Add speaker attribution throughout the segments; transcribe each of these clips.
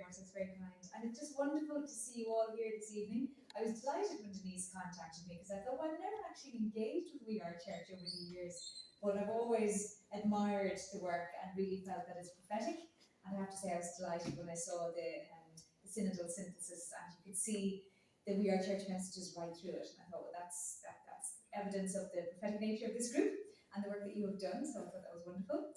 Speaker 1: remarks. That's very kind. And it's just wonderful to see you all here this evening. I was delighted when Denise contacted me because I thought, well, I've never actually engaged with We Are Church over the years, but I've always admired the work and really felt that it's prophetic. And I have to say, I was delighted when I saw the synodal synthesis, and you could see the We Are Church messages right through it. And I thought, well, that's evidence of the prophetic nature of this group and the work that you have done. So I thought that was wonderful.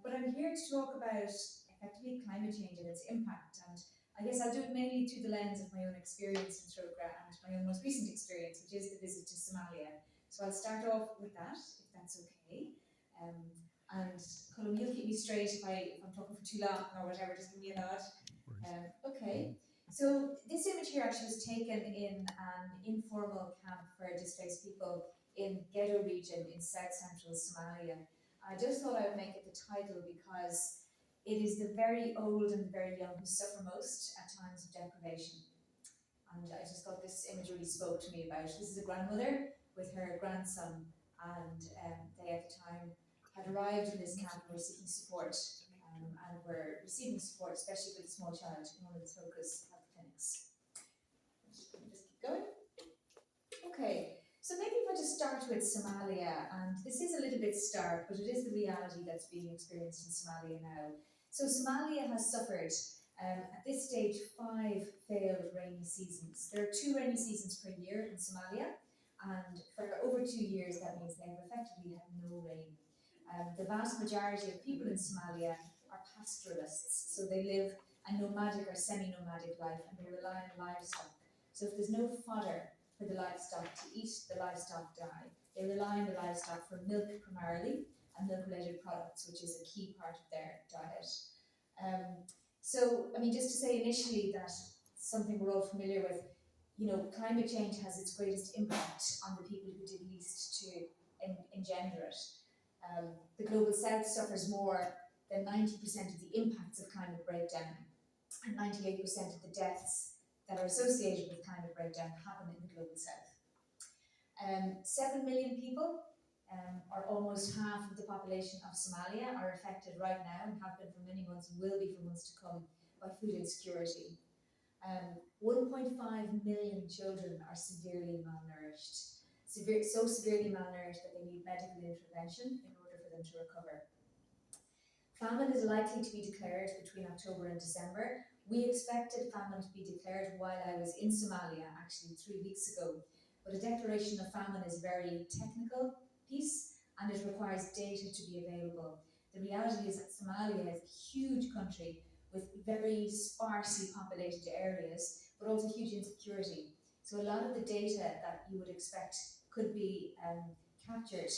Speaker 1: But I'm here to talk about effectively climate change and its impact. And I guess I'll do it mainly through the lens of my own experience in Trócaire and my own most recent experience, which is the visit to Somalia. So I'll start off with that, if that's okay. And Colin, you'll keep me straight if I'm talking for too long or whatever, just give me a nod. Okay. So this image here actually was taken in an informal camp for displaced people in Ghetto region in south central Somalia. I just thought I would make it the title because it is the very old and the very young who suffer most at times of deprivation. And I just thought this image really spoke to me about it. This is a grandmother with her grandson, and they at the time had arrived in this camp and were seeking support, and were receiving support, especially with a small child in one of the Trócaire's health clinics. Just keep going. Okay. So maybe if I just start with Somalia, and this is a little bit stark, but it is the reality that's being experienced in Somalia now. So Somalia has suffered, at this stage, 5 failed rainy seasons. There are 2 rainy seasons per year in Somalia, and for over 2 years that means they have effectively had no rain. The vast majority of people in Somalia are pastoralists, so they live a nomadic or semi-nomadic life, and they rely on livestock. So if there's no fodder for the livestock to eat, the livestock die. They rely on the livestock for milk primarily and milk-related products, which is a key part of their diet. So, I mean, just to say initially that something we're all familiar with, climate change has its greatest impact on the people who did least to engender it. The global south suffers more than 90% of the impacts of climate breakdown, and 98% of the deaths that are associated with climate breakdown happen in the global south. 7 million people, or almost half of the population of Somalia, are affected right now and have been for many months and will be for months to come by food insecurity. 1.5 million children are severely malnourished, so severely malnourished that they need medical intervention in order for them to recover. Famine is likely to be declared between October and December. We expected famine to be declared while I was in Somalia, actually 3 weeks ago. But a declaration of famine is a very technical piece, and it requires data to be available. The reality is that Somalia is a huge country with very sparsely populated areas, but also huge insecurity. So a lot of the data that you would expect could be captured.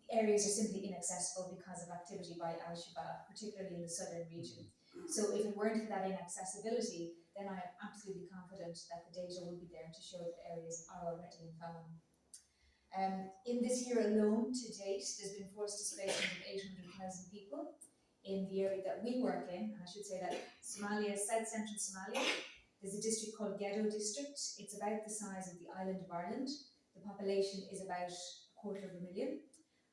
Speaker 1: Areas are simply inaccessible because of activity by Al-Shabaab, particularly in the southern region. So if it weren't for that inaccessibility, then I am absolutely confident that the data will be there to show that areas are already in famine. In this year alone, to date, there's been forced displacement of 800,000 people in the area that we work in. And I should say that Somalia, south central Somalia, there's a district called Ghetto District. It's about the size of the island of Ireland. The population is about 250,000.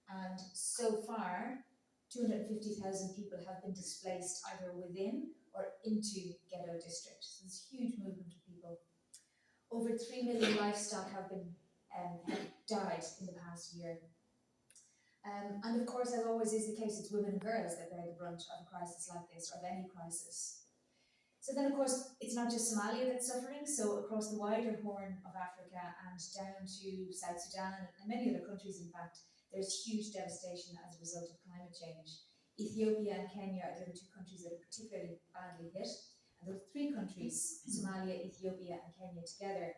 Speaker 1: And so far, 250,000 people have been displaced either within or into Ghetto District. So there's a huge movement of people. Over 3 million livestock have died in the past year. And of course, as always is the case, it's women and girls that bear the brunt of a crisis like this, or of any crisis. So then, of course, it's not just Somalia that's suffering. So across the wider Horn of Africa and down to South Sudan and many other countries, in fact, there's huge devastation as a result of climate change. Ethiopia and Kenya are the other 2 countries that are particularly badly hit. And those 3 countries, Somalia, Ethiopia and Kenya together,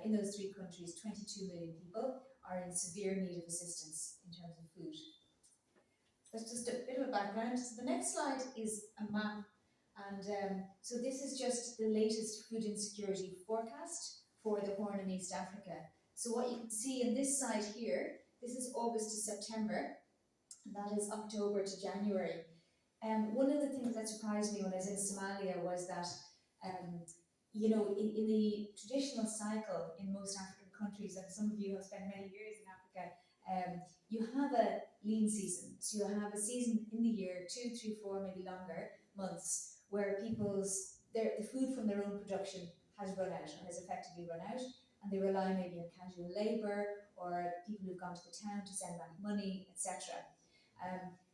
Speaker 1: in those 3 countries, 22 million people are in severe need of assistance in terms of food. That's just a bit of a background. So the next slide is a map. And so this is just the latest food insecurity forecast for the Horn in East Africa. So what you can see in this side here, this is August to September, and that is October to January. One of the things that surprised me when I was in Somalia was that, in the traditional cycle in most African countries, and some of you have spent many years in Africa, you have a lean season. So you have a season in the year, 2, 3, 4, maybe longer months, where people's the food from their own production has run out, or has effectively run out, and they rely maybe on casual labour or people who've gone to the town to send back money, etc.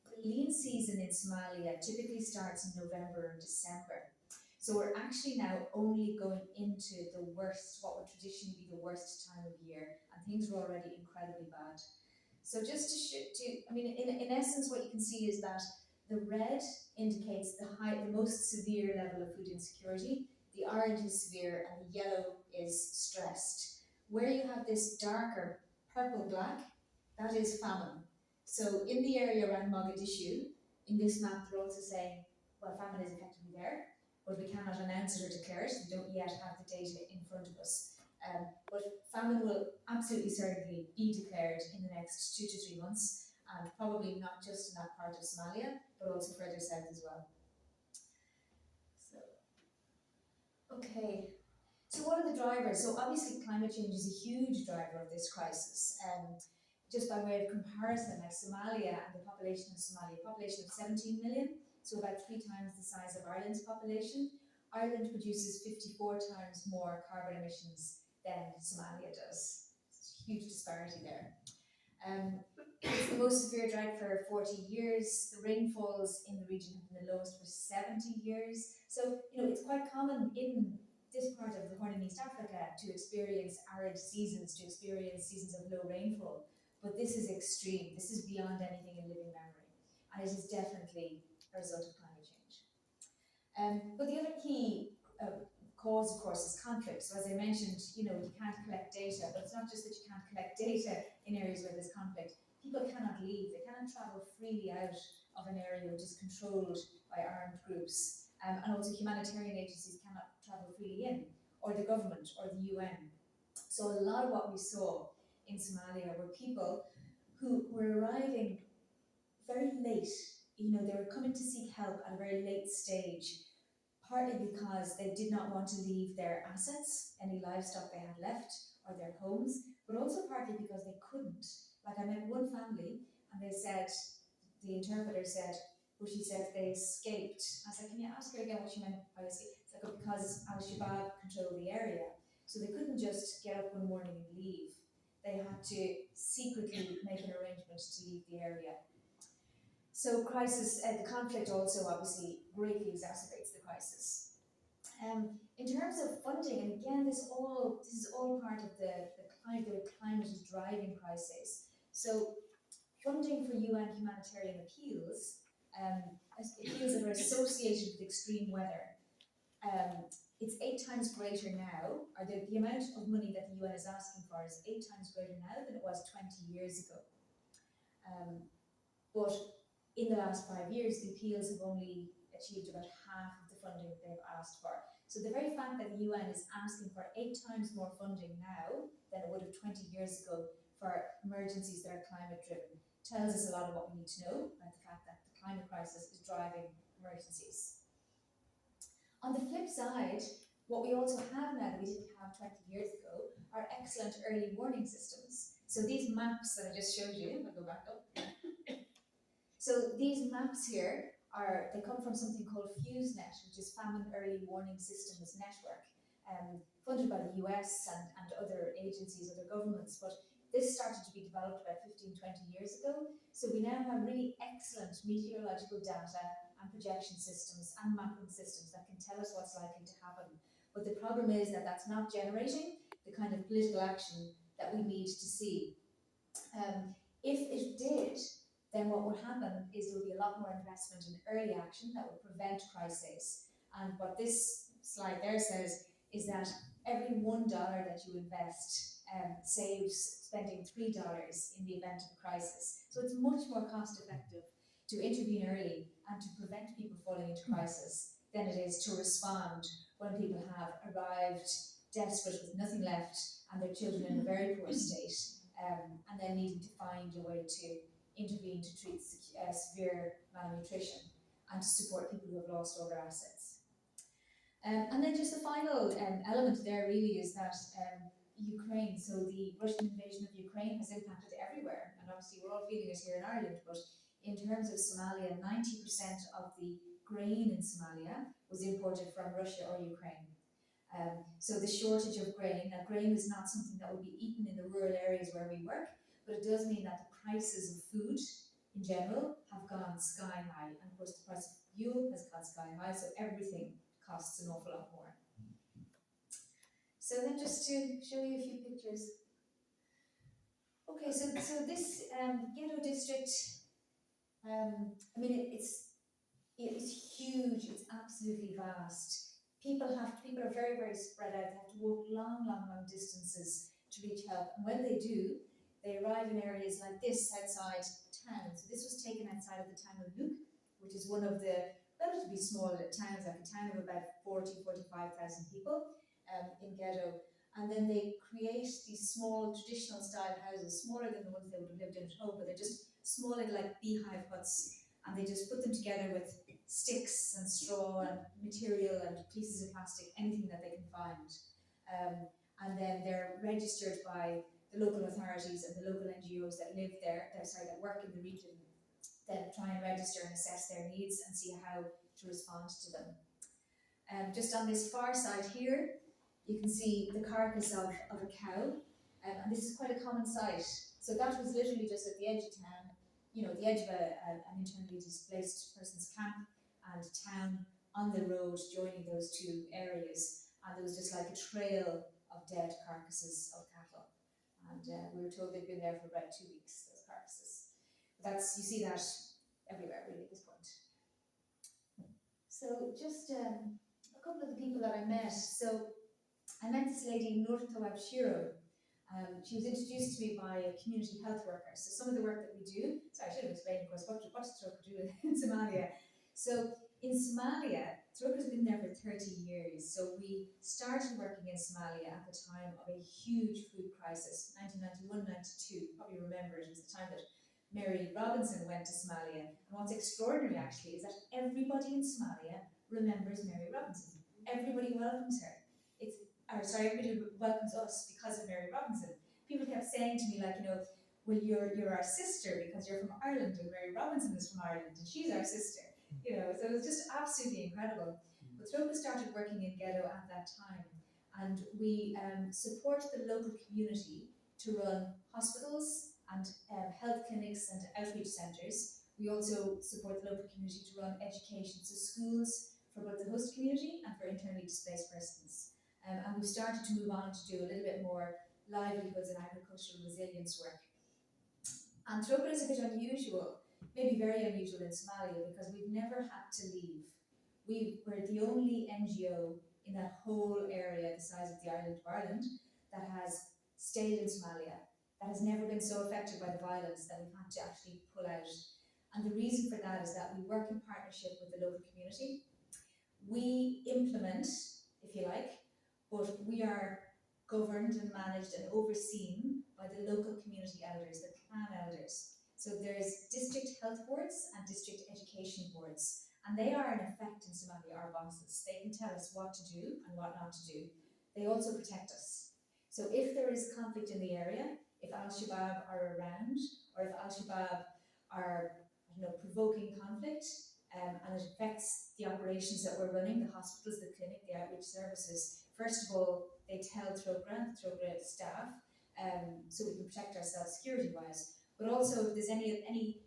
Speaker 1: The lean season in Somalia typically starts in November and December. So we're actually now only going into the worst, what would traditionally be the worst time of year, and things are already incredibly bad. So just I mean, in essence, what you can see is that the red indicates the most severe level of food insecurity, the orange is severe, and the yellow is stressed. Where you have this darker purple-black, that is famine. So in the area around Mogadishu, in this map, they're also saying, well, famine is effectively there, but we cannot announce it or declare it. We don't yet have the data in front of us. But famine will absolutely certainly be declared in the next 2 to 3 months, and probably not just in that part of Somalia, but also further south as well. So, okay. So what are the drivers? So obviously climate change is a huge driver of this crisis. Just by way of comparison, like Somalia and the population of Somalia, a population of 17 million, so about 3 times the size of Ireland's population. Ireland produces 54 times more carbon emissions than Somalia does. It's a huge disparity there. It's the most severe drought for 40 years. The rainfalls in the region have been the lowest for 70 years. So, it's quite common in this part of the Horn of East Africa to experience arid seasons, to experience seasons of low rainfall. But this is extreme. This is beyond anything in living memory. And it is definitely a result of climate change. But the other key cause, of course, is conflict. So as I mentioned, you can't collect data, but it's not just that you can't collect data in areas where there's conflict. People cannot leave. They cannot travel freely out of an area which is controlled by armed groups. And also humanitarian agencies cannot travel freely in, or the government, or the UN. So a lot of what we saw in Somalia were people who were arriving very late. They were coming to seek help at a very late stage, partly because they did not want to leave their assets, any livestock they had left, or their homes, but also partly because they couldn't. Like, I met one family, and they said, the interpreter said, she said they escaped. I was like, can you ask her again what she meant by escape? It's like, because Al-Shabaab controlled the area. So they couldn't just get up one morning and leave. They had to secretly make an arrangement to leave the area. So the conflict also obviously greatly exacerbates the crisis. In terms of funding, and again, this is all part of the climate is driving crisis. So funding for UN humanitarian appeals that are associated with extreme weather. It's 8 times greater now, or the amount of money that the UN is asking for is 8 times greater now than it was 20 years ago. But in the last 5 years, the appeals have only achieved about half of the funding that they've asked for. So the very fact that the UN is asking for 8 times more funding now than it would have 20 years ago for emergencies that are climate driven tells us a lot of what we need to know about the fact that the climate crisis is driving emergencies. On the flip side, what we also have now that we didn't have 20 years ago are excellent early warning systems. So these maps that I just showed you, I'll go back up. So these maps here they come from something called FuseNet, which is Famine Early Warning Systems Network, funded by the US and other agencies, other governments. But this started to be developed about 15, 20 years ago. So we now have really excellent meteorological data and projection systems and mapping systems that can tell us what's likely to happen. But the problem is that that's not generating the kind of political action that we need to see. If it did, then what would happen is there would be a lot more investment in early action that would prevent crises. And what this slide there says is that every $1 that you invest saves spending $3 in the event of a crisis. So it's much more cost effective to intervene early and to prevent people falling into crisis than it is to respond when people have arrived desperate with nothing left and their children in a very poor state, and then needing to find a way to intervene to treat severe malnutrition and to support people who have lost all their assets. And then just the final element there really is that Ukraine, so the Russian invasion of Ukraine has impacted everywhere, and obviously we're all feeling it here in Ireland, but in terms of Somalia, 90% of the grain in Somalia was imported from Russia or Ukraine. So the shortage of grain, now grain is not something that would be eaten in the rural areas where we work, but it does mean that the prices of food in general have gone sky high. And of course the price of fuel has gone sky high, so everything costs an awful lot more. So then just to show you a few pictures. Okay, so this ghetto district, I mean, it's huge, it's absolutely vast. People are very, very spread out. They have to walk long, long, long distances to reach help. And when they do, they arrive in areas like this outside town. So this was taken outside of the town of Luke, which is one of the relatively small towns, like a town of about 45,000 people in ghetto. And then they create these small traditional style houses, smaller than the ones they would have lived in at home, but they're just small little like beehive huts. And they just put them together with sticks and straw and material and pieces of plastic, anything that they can find. And then they're registered by the local authorities and the local NGOs that live there, that work in the region, that try and register and assess their needs and see how to respond to them. Just on this far side here, you can see the carcass of a cow, and this is quite a common sight. So that was literally just at the edge of town, the edge of an internally displaced person's camp and town on the road joining those two areas. And there was just like a trail of dead carcasses of cattle. And we were told they'd been there for about 2 weeks, those carcasses. But you see that everywhere really at this point. So just a couple of the people that I met. So I met this lady, Nurto Abshiro. She was introduced to me by a community health worker. So some of the work that we do, I should have explained, of course, what does Trócaire do in Somalia? So in Somalia, Trócaire's been there for 30 years. So we started working in Somalia at the time of a huge food crisis, 1991-92. You probably remember it was the time that Mary Robinson went to Somalia. And what's extraordinary actually is that everybody in Somalia remembers Mary Robinson. Everybody welcomes her. Everybody welcomes us because of Mary Robinson. People kept saying to me, like, well, you're our sister because you're from Ireland, and Mary Robinson is from Ireland, and she's our sister. So it was just absolutely incredible. But Trócaire started working in ghetto at that time, and we support the local community to run hospitals and health clinics and outreach centres. We also support the local community to run education, so schools for both the host community and for internally displaced persons. And we've started to move on to do a little bit more livelihoods and agricultural resilience work. And Trócaire is a bit unusual, maybe very unusual in Somalia, because we've never had to leave. We're the only NGO in that whole area, the size of the island of Ireland, that has stayed in Somalia, that has never been so affected by the violence that we've had to actually pull out. And the reason for that is that we work in partnership with the local community. We implement, if you like, but we are governed and managed and overseen by the local community elders, the clan elders. So there's district health boards and district education boards, and they are in effect in Somalia our bosses. They can tell us what to do and what not to do. They also protect us. So if there is conflict in the area, if Al-Shabaab are around, or if Al-Shabaab are provoking conflict, and it affects the operations that we're running, the hospitals, the clinic, the outreach services. First of all, they tell Trócaire staff, so we can protect ourselves security-wise. But also, if there's any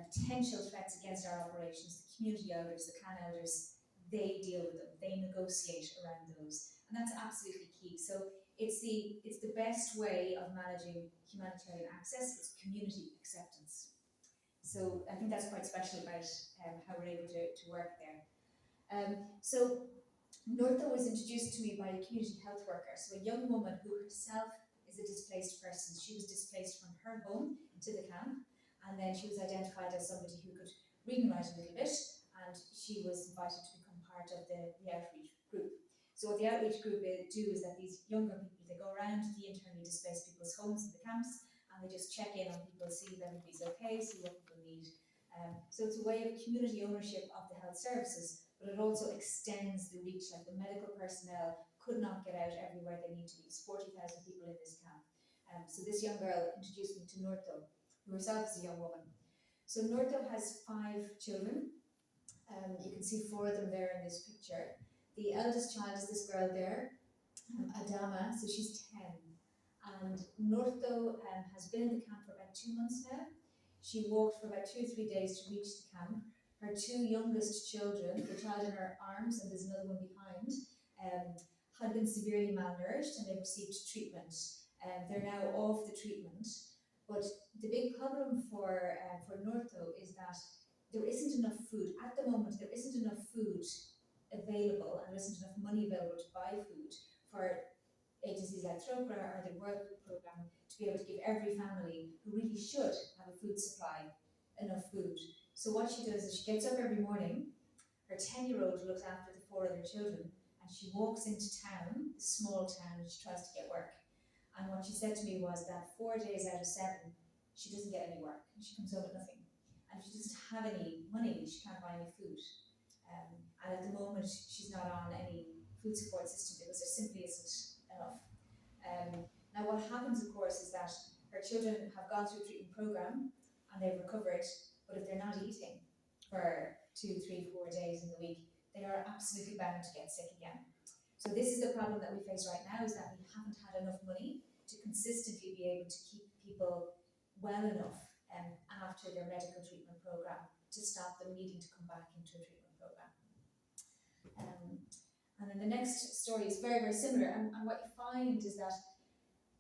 Speaker 1: potential threats against our operations, the community elders, the clan elders, they deal with them. They negotiate around those, and that's absolutely key. So it's the best way of managing humanitarian access. It's community acceptance. So I think that's quite special about how we're able to work there. So Nurto was introduced to me by a community health worker, so a young woman who herself is a displaced person. She was displaced from her home to the camp, and then she was identified as somebody who could read and write a little bit, and she was invited to become part of the outreach group. So what the outreach group do is that these younger people, they go around the internally displaced people's homes in the camps, and they just check in on people, see if everybody's okay, see what people need. So it's a way of community ownership of the health services, but it also extends the reach. Like the medical personnel could not get out everywhere they need to be. It's 40,000 people in this camp. So this young girl introduced me to Nurto, who herself is a young woman. So Nurto has 5 children, You can see 4 of them there in this picture. The eldest child is this girl there, Adama, so she's 10. And Northo has been in the camp for about 2 months now. She walked for about 2 or 3 days to reach the camp. Her 2 youngest children, the child in her arms and there's another one behind, had been severely malnourished and they received treatment. They're now off the treatment. But the big problem for Northo is that there isn't enough food. At the moment, there isn't enough food available and there isn't enough money available to buy food for agencies like Trócaire or the World Food Programme to be able to give every family who really should have a food supply enough food. So what she does is she gets up every morning, her 10-year-old looks after the 4 other children, and she walks into town, the small town, and she tries to get work. And what she said to me was that 4 days out of 7, she doesn't get any work, and she comes home with nothing. And if she doesn't have any money, she can't buy any food. And at the moment, she's not on any food support system because there simply isn't enough. Now what happens, of course, is that her children have gone through a treatment program and they've recovered, but if they're not eating for 2, 3, 4 days in the week, they are absolutely bound to get sick again. So this is the problem that we face right now, is that we haven't had enough money to consistently be able to keep people well enough after their medical treatment program to stop them needing to come back into a treatment program. And then the next story is very, very similar. And what you find is that,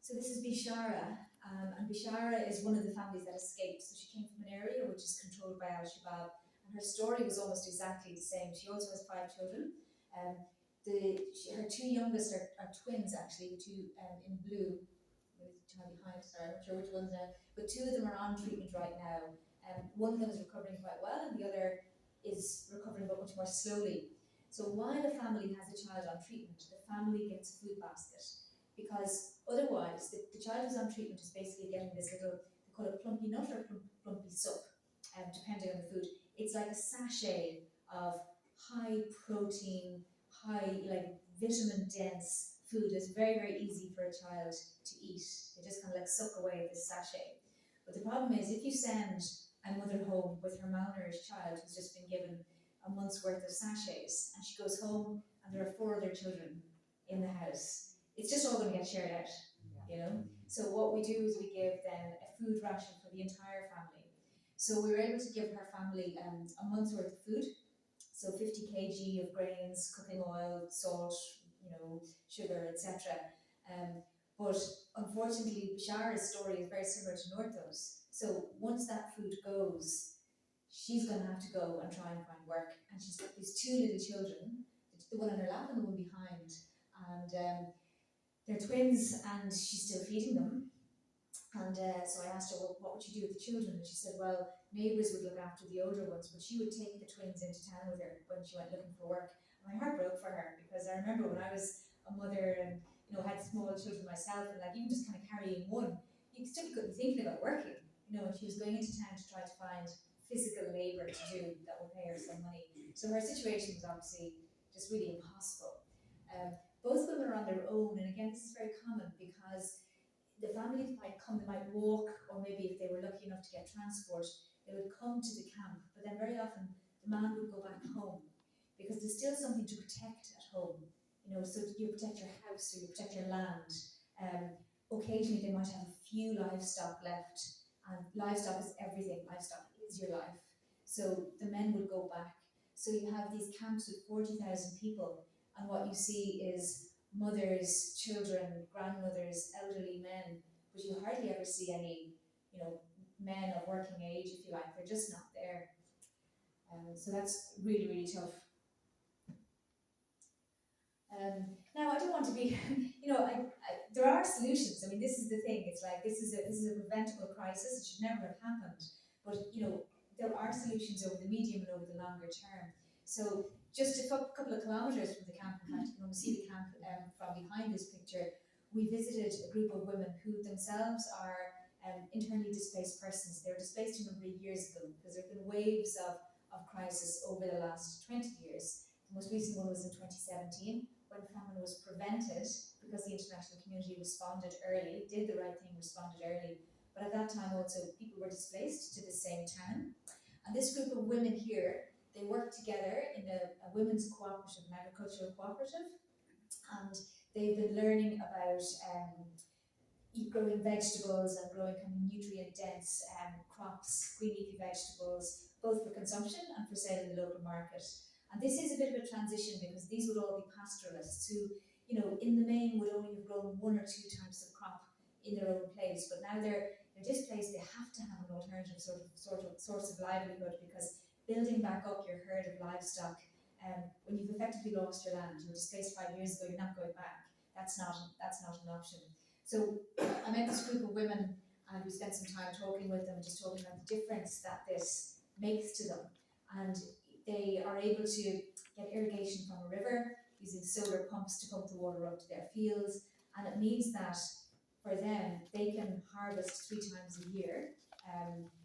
Speaker 1: so this is Bishara, and Bishara is one of the families that escaped. So she came from an area which is controlled by Al-Shabaab, and her story was almost exactly the same. She also has 5 children. Her 2 youngest are twins, actually, 2 in blue. Maybe the child behind, sorry, I'm not sure which ones now. But 2 of them are on treatment right now. One of them is recovering quite well, and the other is recovering but much more slowly. So while a family has a child on treatment, the family gets a food basket, because otherwise the child who's on treatment is basically getting this little, they call it plumpy nut or plumpy sup, depending on the food. It's like a sachet of high protein, high like vitamin dense food. It's very, very easy for a child to eat. They just kind of like suck away at this sachet. But the problem is, if you send a mother home with her malnourished child who's just been given a month's worth of sachets, and she goes home and there are 4 other children in the house, it's just all going to get shared out, you know. So what we do is we give then a food ration for the entire family. So we were able to give her family a month's worth of food, so 50 kg of grains, cooking oil, salt, you know, sugar, etc. But unfortunately, Bishara's story is very similar to Northo's. So once that food goes, she's going to have to go and try and find work. And she's got these 2 little children, the one on her lap and the one behind. And they're twins, and she's still feeding them. And so I asked her, well, what would you do with the children? And she said, well, neighbours would look after the older ones, but she would take the twins into town with her when she went looking for work. And my heart broke for her, because I remember when I was a mother and, you know, had small children myself, and like even just kind of carrying one, you still couldn't be thinking about working, you know, and she was going into town to try to find physical labour to do that would pay her some money. So her situation was obviously just really impossible. Both of them are on their own, and again, this is very common because the families might come, they might walk, or maybe if they were lucky enough to get transport, they would come to the camp, but then very often the man would go back home because there's still something to protect at home. You know, so you protect your house or you protect your land. Occasionally they might have a few livestock left, and livestock is everything. Livestock is your life. So the men would go back. So you have these camps with 40,000 people, and what you see is mothers, children, grandmothers, elderly men, but you hardly ever see any, you know, men of working age, if you like. They're just not there. So that's really, really tough. Now, I don't want to be, you know, there are solutions. I mean, this is the thing. It's like this is a preventable crisis. It should never have happened. But you know, there are solutions over the medium and over the longer term. So just a couple of kilometres from the camp, in fact, you can see the camp from behind this picture. We visited a group of women who themselves are internally displaced persons. They were displaced a number of years ago because there have been waves of crisis over the last 20 years. The most recent one was in 2017, when famine was prevented because the international community responded early, did the right thing, responded early. But at that time also, people were displaced to the same town. And this group of women here, They work together in a women's cooperative, an agricultural cooperative, and they've been learning about growing vegetables and growing kind of nutrient-dense crops, green leafy vegetables, both for consumption and for sale in the local market. And this is a bit of a transition because these would all be pastoralists who, in the main would only have grown one or two types of crop in their own place, but now they're displaced. They have to have an alternative source of livelihood, because building back up your herd of livestock, when you've effectively lost your land, you were displaced 5 years ago, you're not going back. That's not an option. So I met this group of women, and we spent some time talking with them and just talking about the difference that this makes to them. And they are able to get irrigation from a river using solar pumps to pump the water up to their fields. And it means that for them, they can harvest 3 times a year.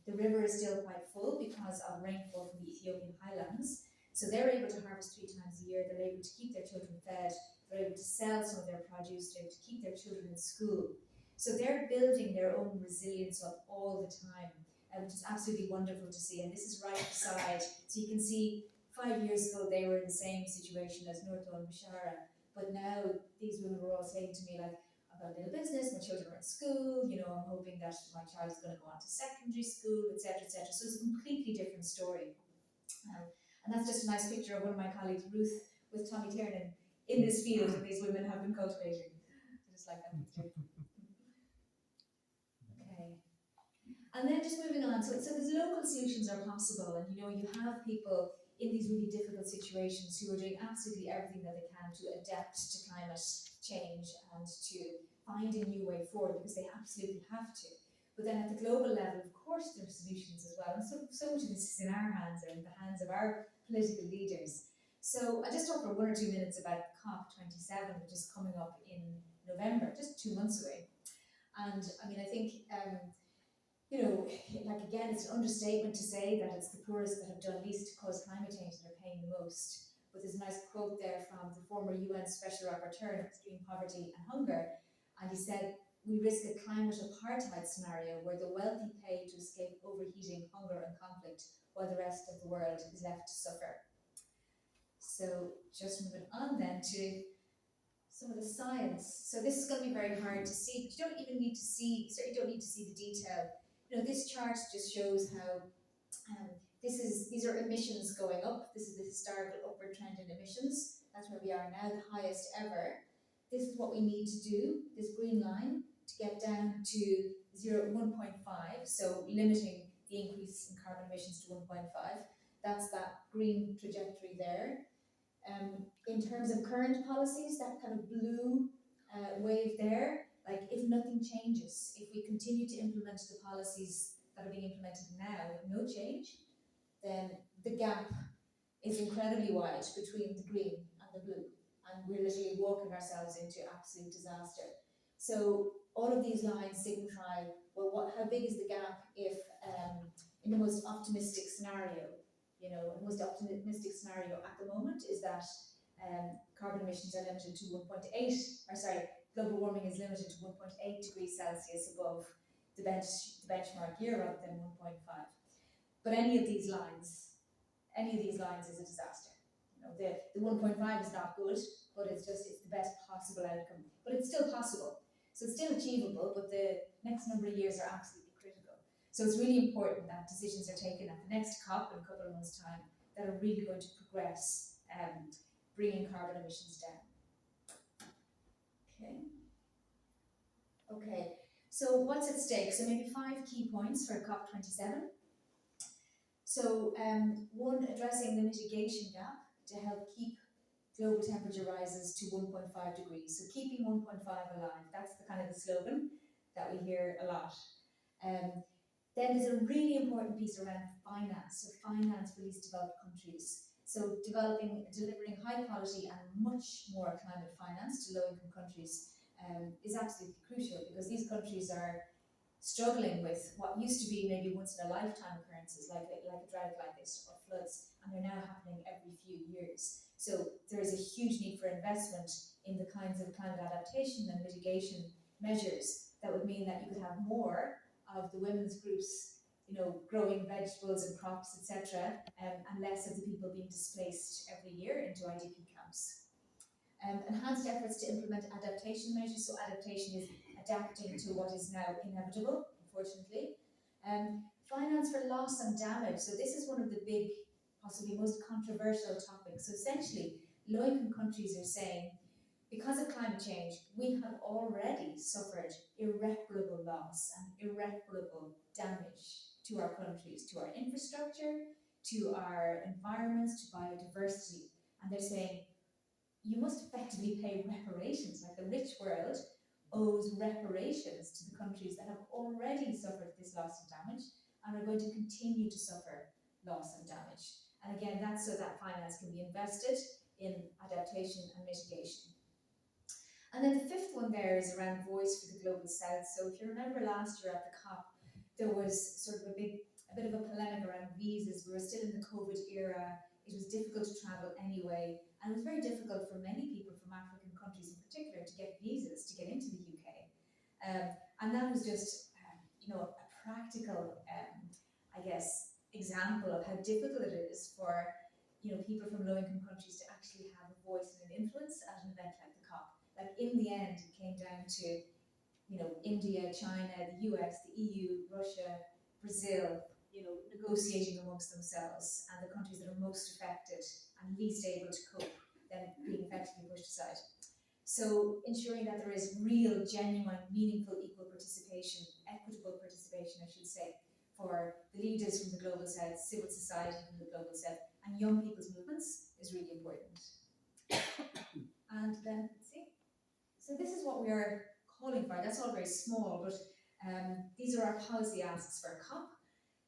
Speaker 1: The river is still quite full because of rainfall from the Ethiopian highlands. So they're able to harvest 3 times a year. They're able to keep their children fed. They're able to sell some of their produce. They're able to keep their children in school. So they're building their own resilience up all the time, which is absolutely wonderful to see. And this is right beside. So you can see 5 years ago they were in the same situation as Nurto and Bashara. But now these women were all saying to me, like, I've got a little business, my children are at school, I'm hoping that my child is going to go on to secondary school, etc., etc. So it's a completely different story. And that's just a nice picture of one of my colleagues, Ruth, with Tommy Tiernan, in this field that these women have been cultivating. I just like that picture. Okay. And then just moving on, so these local solutions are possible, and you have people in these really difficult situations who are doing absolutely everything that they can to adapt to climate change and to find a new way forward, because they absolutely have to. But then at the global level, of course, there are solutions as well. And so much of this is in our hands, or in the hands of our political leaders. So I just talk for 1 or 2 minutes about COP27, which is coming up in November, just 2 months away. And I mean, I think, again, it's an understatement to say that it's the poorest that have done least to cause climate change that are paying the most. But there's a nice quote there from the former UN Special Rapporteur on Extreme Poverty and Hunger. And he said, "We risk a climate apartheid scenario where the wealthy pay to escape overheating, hunger and conflict, while the rest of the world is left to suffer." So just moving on then to some of the science. So this is going to be very hard to see, but you don't even need to see, certainly don't need to see the detail. This chart just shows how these are emissions going up. This is the historical upward trend in emissions. That's where we are now, the highest ever. This is what we need to do, this green line, to get down to 1.5, so limiting the increase in carbon emissions to 1.5. That's that green trajectory there. In terms of current policies, that kind of blue wave there, like if nothing changes, if we continue to implement the policies that are being implemented now with no change, then the gap is incredibly wide between the green and the blue. And we're literally walking ourselves into absolute disaster. So all of these lines signify, well, how big is the gap if, in the most optimistic scenario, the most optimistic scenario at the moment is that carbon emissions are limited to global warming is limited to 1.8 degrees Celsius above the benchmark year rather than 1.5. But any of these lines is a disaster. The 1.5 is not good, but it's the best possible outcome. But it's still possible. So it's still achievable, but the next number of years are absolutely critical. So it's really important that decisions are taken at the next COP in a couple of months' time that are really going to progress bringing carbon emissions down. Okay, so what's at stake? So maybe 5 key points for COP27. So one, addressing the mitigation gap to help keep global temperature rises to 1.5 degrees. So keeping 1.5 alive, that's the kind of the slogan that we hear a lot. Then there's a really important piece around finance, so finance for least developed countries. So delivering high quality and much more climate finance to low-income countries is absolutely crucial, because these countries are struggling with what used to be maybe once in a lifetime occurrences like a drought like this or floods, and they're now happening every few years. So there is a huge need for investment in the kinds of climate adaptation and mitigation measures that would mean that you could have more of the women's groups, growing vegetables and crops, etc., and less of the people being displaced every year into IDP camps. Enhanced efforts to implement adaptation measures. So adaptation is adapting to what is now inevitable, unfortunately. Finance for loss and damage. So this is one of the big, possibly most controversial topics. So essentially, low-income countries are saying, because of climate change, we have already suffered irreparable loss and irreparable damage to our countries, to our infrastructure, to our environments, to biodiversity. And they're saying, you must effectively pay reparations. Like the rich world owes reparations to the countries that have already suffered this loss and damage and are going to continue to suffer loss and damage. And again, that's so that finance can be invested in adaptation and mitigation. And then the fifth one there is around voice for the global south. So if you remember last year at the COP, there was sort of a bit of a polemic around visas. We were still in the COVID era. It was difficult to travel anyway, and it was very difficult for many people from African countries in particular to get visas to get into the UK. And that was just, a practical, example of how difficult it is for, people from low-income countries to actually have a voice and an influence at an event like the COP. Like in the end, it came down to, India, China, the US, the EU, Russia, Brazil, negotiating amongst themselves, and the countries that are most affected and least able to cope then being effectively pushed aside. So ensuring that there is real, genuine, meaningful, equal participation, equitable participation, I should say, for the leaders from the global south, civil society from the global south, and young people's movements is really important. And then, let's see. So this is what we are calling for. That's all very small, but these are our policy asks for COP.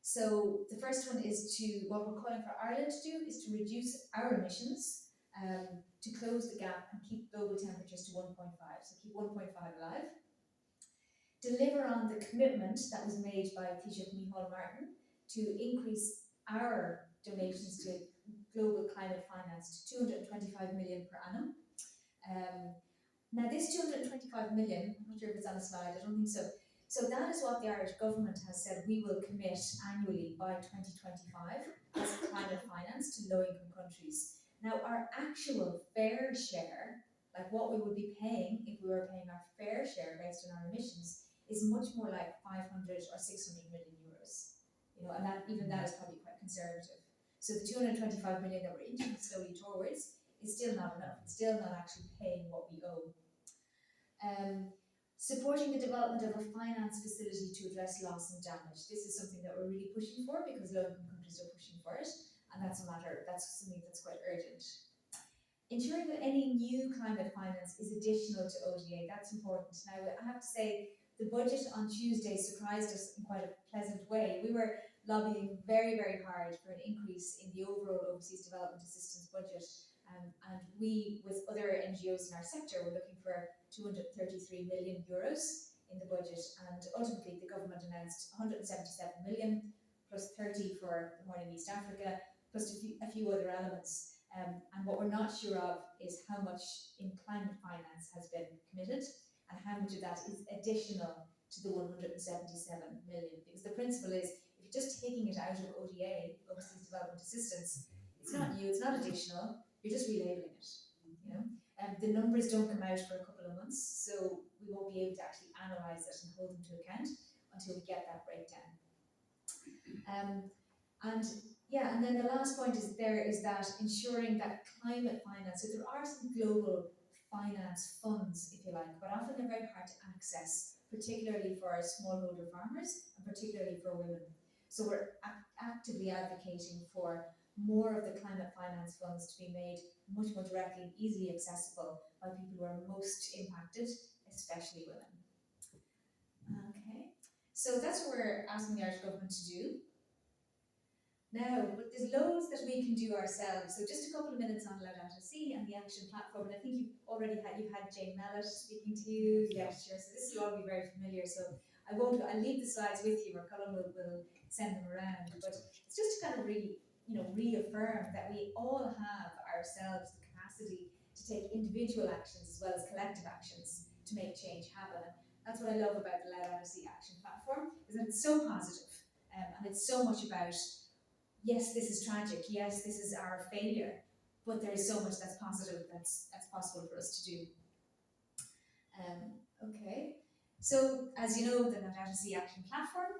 Speaker 1: So the first one is what we're calling for Ireland to do is to reduce our emissions, to close the gap and keep global temperatures to 1.5, so keep 1.5 alive. Deliver on the commitment that was made by Taoiseach Micheál Martin to increase our donations to global climate finance to 225 million per annum. Now this 225 million, I'm not sure if it's on the slide, I don't think so. So that is what the Irish government has said we will commit annually by 2025 as climate finance to low-income countries. Now our actual fair share, like what we would be paying if we were paying our fair share based on our emissions, is much more like 500 or 600 million euros. And that even that is probably quite conservative. So the 225 million that we're inching slowly towards is still not enough. It's still not actually paying what we owe. Supporting the development of a finance facility to address loss and damage. This is something that we're really pushing for because low-income countries are pushing for it, and that's something that's quite urgent. Ensuring that any new climate finance is additional to ODA, that's important. Now, I have to say, the budget on Tuesday surprised us in quite a pleasant way. We were lobbying very, very hard for an increase in the overall overseas development assistance budget. And we, with other NGOs in our sector, were looking for 233 million euros in the budget, and ultimately the government announced 177 million plus 30 for the Horn in East Africa, plus a few other elements. And what we're not sure of is how much in climate finance has been committed and how much of that is additional to the 177 million. Because the principle is, if you're just taking it out of ODA, overseas development assistance, it's not new, it's not additional, you're just relabeling it, the numbers don't come out for a couple of months, so we won't be able to actually analyse it and hold them to account until we get that breakdown. And then the last point is that ensuring that climate finance, so there are some global finance funds, if you like, but often they're very hard to access, particularly for smallholder farmers and particularly for women. So we're actively advocating for more of the climate finance funds to be made much more directly and easily accessible by people who are most impacted, especially women. Okay, so that's what we're asking the Irish government to do. Now, but there's loads that we can do ourselves. So just a couple of minutes on Laudato Si and the action platform. And I think you've had Jane Mellett speaking to you. Yes, sure. So this will all be very familiar. So I'll leave the slides with you, or Colin will send them around. But it's just to kind of reaffirm that we all have ourselves the capacity to take individual actions as well as collective actions to make change happen. That's what I love about the Laudato Si action platform, is that it's so positive. And it's so much about, yes, this is tragic, yes, this is our failure, but there is so much that's positive, that's possible for us to do. Okay, so as you know, the Laudato Si Action Platform,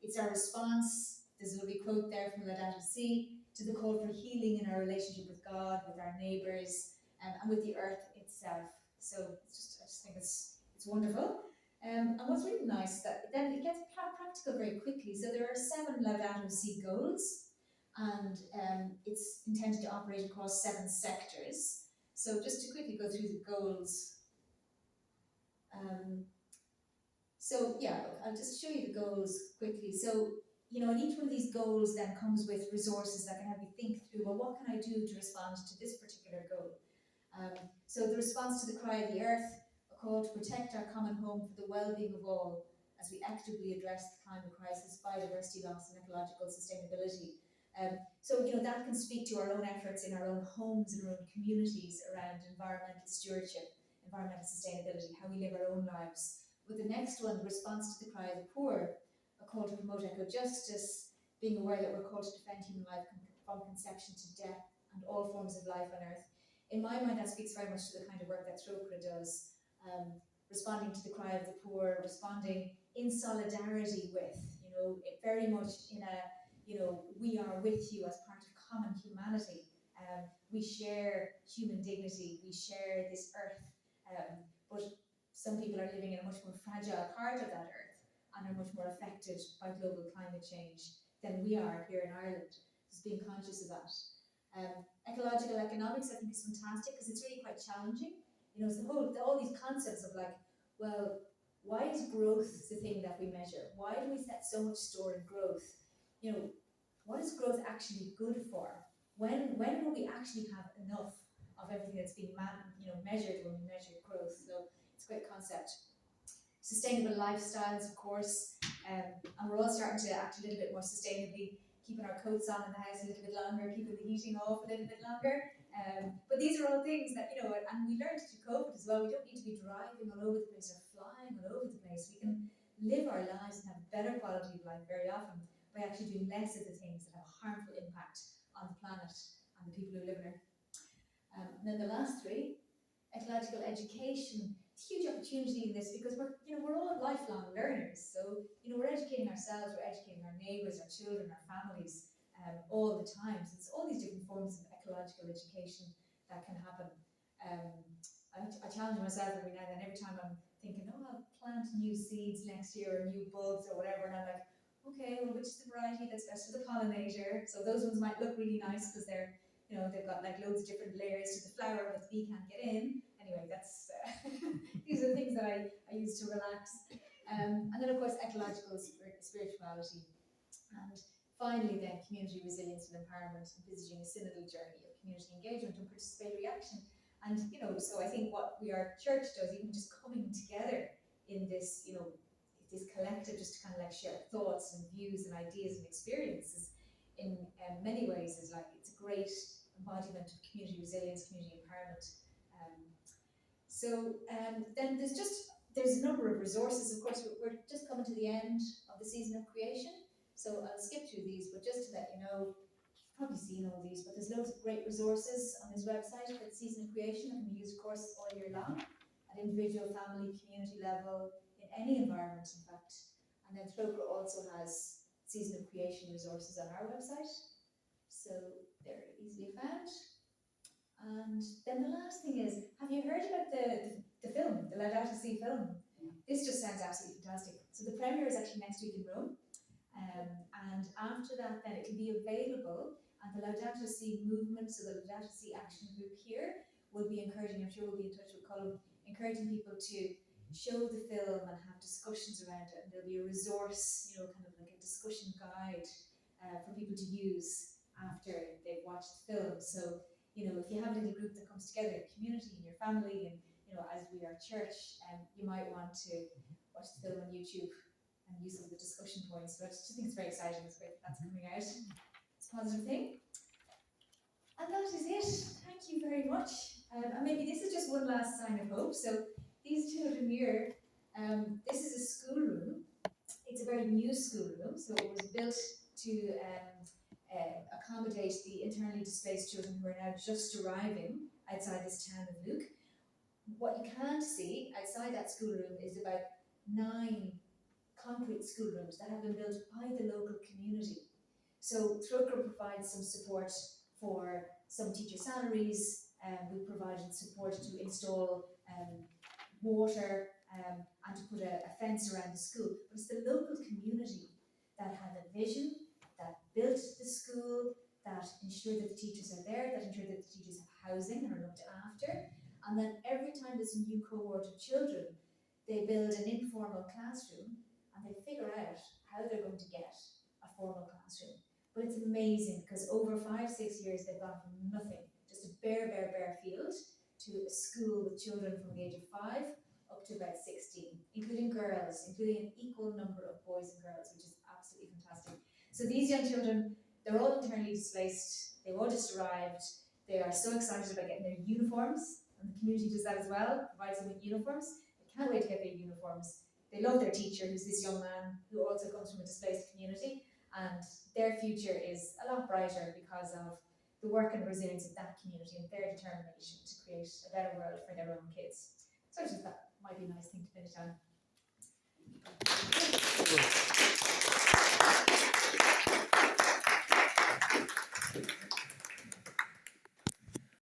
Speaker 1: it's our response. There's a lovely quote there from Laudato Si to the call for healing in our relationship with God, with our neighbours, and with the earth itself. So I just think it's wonderful. And what's really nice is that then it gets practical very quickly. So there are 7 Laudato Si goals, and it's intended to operate across 7 sectors. So just to quickly go through the goals. So yeah, look, I'll just show you the goals quickly. So, and each one of these goals then comes with resources that can help you think through, well, what can I do to respond to this particular goal? So the response to the cry of the earth, a call to protect our common home for the well-being of all as we actively address the climate crisis, biodiversity loss and ecological sustainability. So, that can speak to our own efforts in our own homes and our own communities around environmental stewardship, environmental sustainability, how we live our own lives. With the next one, response to the cry of the poor, a call to promote eco-justice, being aware that we're called to defend human life from conception to death and all forms of life on earth. In my mind, that speaks very much to the kind of work that Trócaire does, responding to the cry of the poor, responding in solidarity with, very much in a, we are with you as part of common humanity. We share human dignity, we share this earth, but some people are living in a much more fragile part of that earth and are much more affected by global climate change than we are here in Ireland. Just being conscious of that. Ecological economics, I think, is fantastic because it's really quite challenging. It's all these concepts of like, well, why is growth the thing that we measure? Why do we set so much store in growth? What is growth actually good for? When will we actually have enough of everything that's being measured when we measure growth? So it's a great concept. Sustainable lifestyles, of course, and we're all starting to act a little bit more sustainably, keeping our coats on in the house a little bit longer, keeping the heating off a little bit longer. But these are all things that, and we learned through COVID as well, we don't need to be driving all over the place or flying all over the place. We can live our lives and have a better quality of life very often by actually doing less of the things that have a harmful impact on the planet and the people who live in it. And then the last 3, ecological education. Huge opportunity in this because we're all lifelong learners. So we're educating ourselves, we're educating our neighbours, our children, our families all the time. So it's all these different forms of ecological education that can happen. I challenge myself every now and then. Every time I'm thinking, I'll plant new seeds next year or new buds or whatever, and I'm like, okay, well, which is the variety that's best for the pollinator? So those ones might look really nice because they're they've got like loads of different layers to the flower, but the bee can't get in. Anyway, that's these are the things that I use to relax. And then, of course, ecological spirituality. And finally, then, community resilience and empowerment, envisaging a synodal journey of community engagement and participatory action. And, so I think what our church does, even just coming together in this, this collective, just to kind of like share thoughts and views and ideas and experiences, in many ways is like, it's a great embodiment of community resilience, community empowerment. Then there's a number of resources. Of course, we're just coming to the end of the season of creation, so I'll skip through these, but just to let you know, you've probably seen all these, but there's loads of great resources on this website for the season of creation that can be used, of course, all year long, at individual, family, community level, in any environment, in fact. And then Trócaire also has season of creation resources on our website, so they're easily found. And then the last thing is, have you heard about the film, the Laudato Si film? This just sounds absolutely fantastic. So the premiere is actually next week in Rome, and after that, then it can be available. And the Laudato Si movement, so the Laudato Si action group here, will be encouraging. I'm sure we'll be in touch with Colin, encouraging people to show the film and have discussions around it. And there'll be a resource, kind of like a discussion guide for people to use after they've watched the film. So, if you have a little group that comes together, your community and your family, and as we are church, you might want to watch the film on YouTube and use some of the discussion points. But I just think it's very exciting. It's great that's coming out. It's a positive thing. And that is it. Thank you very much. And maybe this is just one last sign of hope. So these children here, this is a schoolroom It's a very new schoolroom, so it was built to accommodate the internally displaced children who are now just arriving outside this town of Luke. What you can't see outside that schoolroom is about 9 concrete schoolrooms that have been built by the local community. So Trócaire provides some support for some teacher salaries, we provided support to install water and to put a fence around the school. But it's the local community that had a vision, that built the school, that ensured that the teachers are there, that ensured that the teachers have housing and are looked after. And then every time there's a new cohort of children, they build an informal classroom and they figure out how they're going to get a formal classroom. But it's amazing because over 5-6 years they've gone from nothing, just a bare field, to a school with children from the age of 5 up to about 16, including girls, including an equal number of boys and girls, which is absolutely fantastic. So these young children, they're all internally displaced, they've all just arrived, they are so excited about getting their uniforms, and the community does that as well, provides them with uniforms. They can't wait to get their uniforms. They love their teacher, who's this young man who also comes from a displaced community, and their future is a lot brighter because of the work and resilience of that community and their determination to create a better world for their own kids. So I just thought that might be a nice thing to finish on.